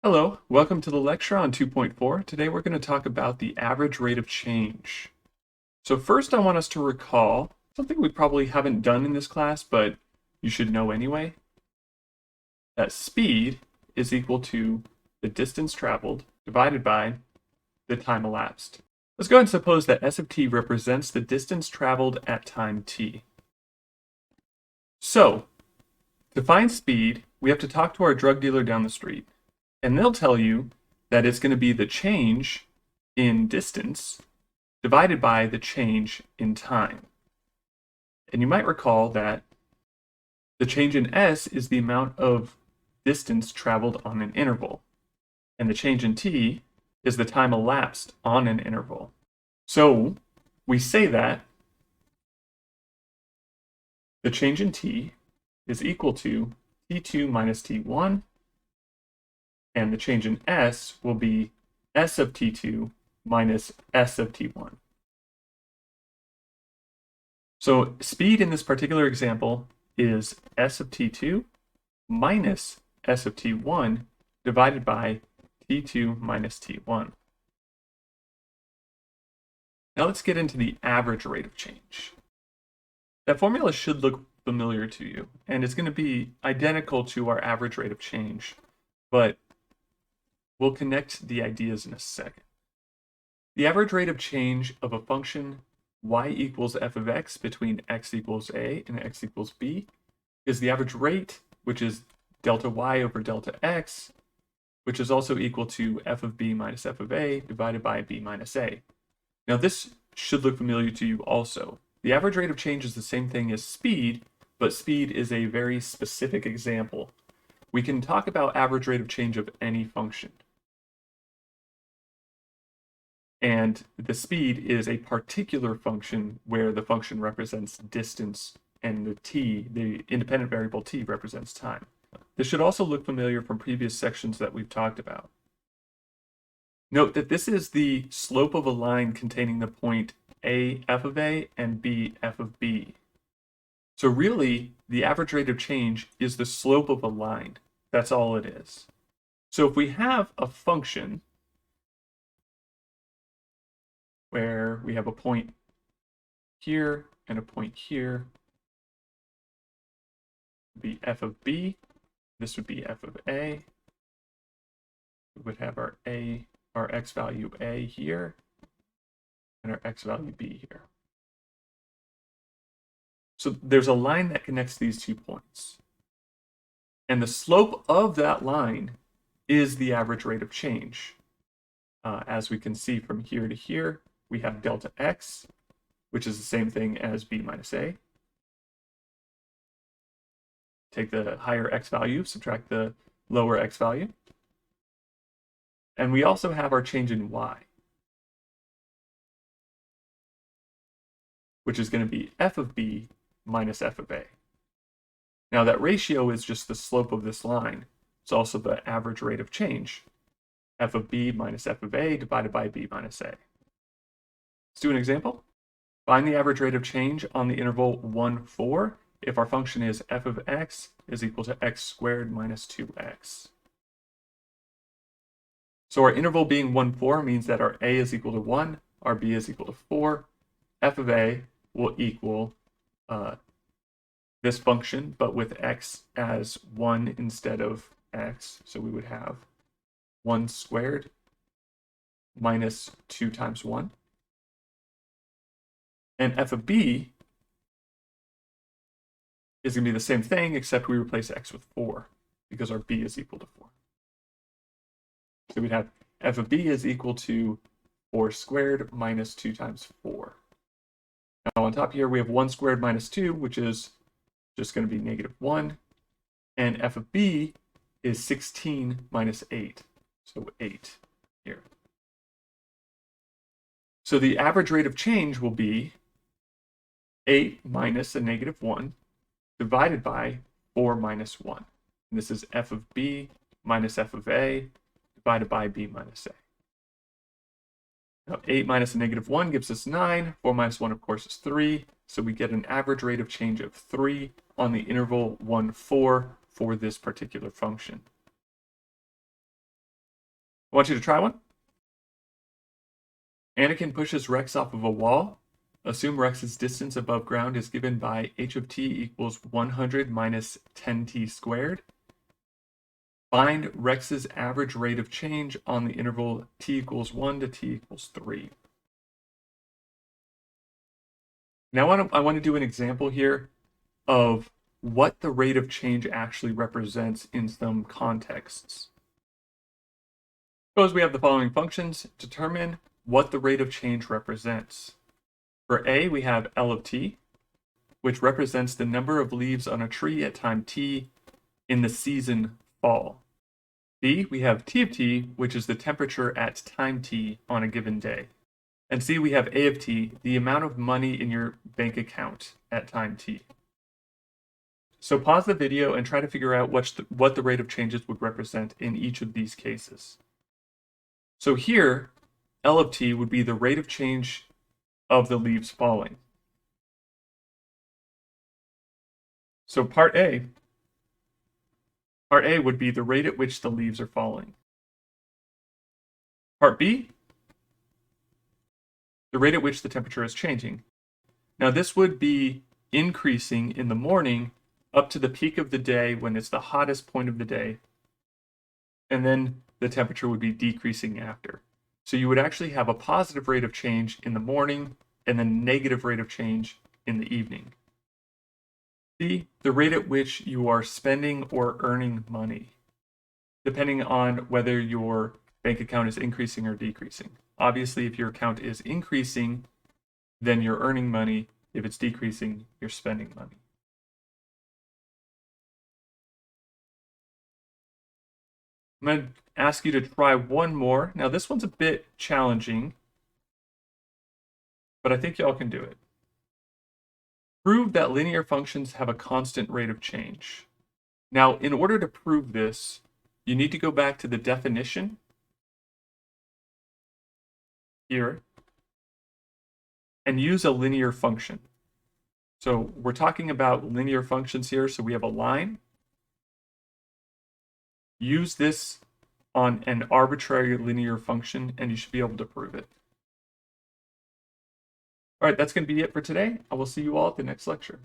Hello, welcome to the lecture on 2.4. Today we're going to talk about the average rate of change. So first I want us to recall something we probably haven't done in this class, but you should know anyway, that speed is equal to the distance traveled divided by the time elapsed. Let's go ahead and suppose that S of t represents the distance traveled at time t. So, to find speed, we have to talk to our drug dealer down the street. And they'll tell you that it's going to be the change in distance divided by the change in time. And you might recall that the change in S is the amount of distance traveled on an interval. And the change in T is the time elapsed on an interval. So we say that the change in T is equal to T2 minus T1. And the change in S will be S of T2 minus S of T1. So speed in this particular example is S of T2 minus S of T1 divided by T2 minus T1. Now let's get into the average rate of change. That formula should look familiar to you, and it's going to be identical to our average rate of change, but we'll connect the ideas in a second. The average rate of change of a function y equals f of x between x equals a and x equals b is the average rate, which is delta y over delta x, which is also equal to f of b minus f of a divided by b minus a. Now this should look familiar to you also. The average rate of change is the same thing as speed, but speed is a very specific example. We can talk about average rate of change of any function. And the speed is a particular function where the function represents distance and the t, the independent variable t, represents time. This should also look familiar from previous sections that we've talked about. Note that this is the slope of a line containing the point a f of a and b f of b. So really, the average rate of change is the slope of a line. That's all it is. So if we have a function where we have a point here and a point here, be f of b, this would be f of a. We would have our x value a here, and our x value b here. So there's a line that connects these 2 points. And the slope of that line is the average rate of change. As we can see from here to here, we have delta x, which is the same thing as b minus a. Take the higher x value, subtract the lower x value. And we also have our change in y, which is going to be f of b minus f of a. Now that ratio is just the slope of this line. It's also the average rate of change, f of b minus f of a divided by b minus a. Let's do an example. Find the average rate of change on the interval 1, 4 if our function is f of x is equal to x squared minus 2x. So our interval being 1, 4 means that our a is equal to 1, our b is equal to 4. F of a will equal this function, but with x as 1 instead of x. So we would have 1 squared minus 2 times 1. And f of b is going to be the same thing, except we replace x with 4, because our b is equal to 4. So we'd have f of b is equal to 4 squared minus 2 times 4. Now on top here, we have 1 squared minus 2, which is just going to be negative 1. And f of b is 16 minus 8, so 8 here. So the average rate of change will be 8 minus a negative 1 divided by 4 minus 1. And this is f of b minus f of a divided by b minus a. Now 8 minus a negative 1 gives us 9. 4 minus 1, of course, is 3. So we get an average rate of change of 3 on the interval 1, 4 for this particular function. want you to try one. Anakin pushes Rex off of a wall. Assume Rex's distance above ground is given by h of t equals 100 minus 10t squared. Find Rex's average rate of change on the interval t equals 1 to t equals 3. Now I want to do an example here of what the rate of change actually represents in some contexts. Suppose we have the following functions. Determine what the rate of change represents. For A, we have L of t, which represents the number of leaves on a tree at time t in the season fall. B, we have T of t, which is the temperature at time t on a given day. And C, we have A of t, the amount of money in your bank account at time t. So pause the video and try to figure out what the rate of changes would represent in each of these cases. So here, L of t would be the rate of change of the leaves falling. So part A would be the rate at which the leaves are falling. Part B, the rate at which the temperature is changing. Now this would be increasing in the morning up to the peak of the day when it's the hottest point of the day, and then the temperature would be decreasing after. So you would actually have a positive rate of change in the morning and then negative rate of change in the evening. C, the rate at which you are spending or earning money, depending on whether your bank account is increasing or decreasing. Obviously, if your account is increasing, then you're earning money. If it's decreasing, you're spending money. I'm going to ask you to try one more. Now, this one's a bit challenging, but I think y'all can do it. Prove that linear functions have a constant rate of change. Now, in order to prove this, you need to go back to the definition here and use a linear function. So we're talking about linear functions here. So we have a line. Use this on an arbitrary linear function, and you should be able to prove it. All right, that's going to be it for today. I will see you all at the next lecture.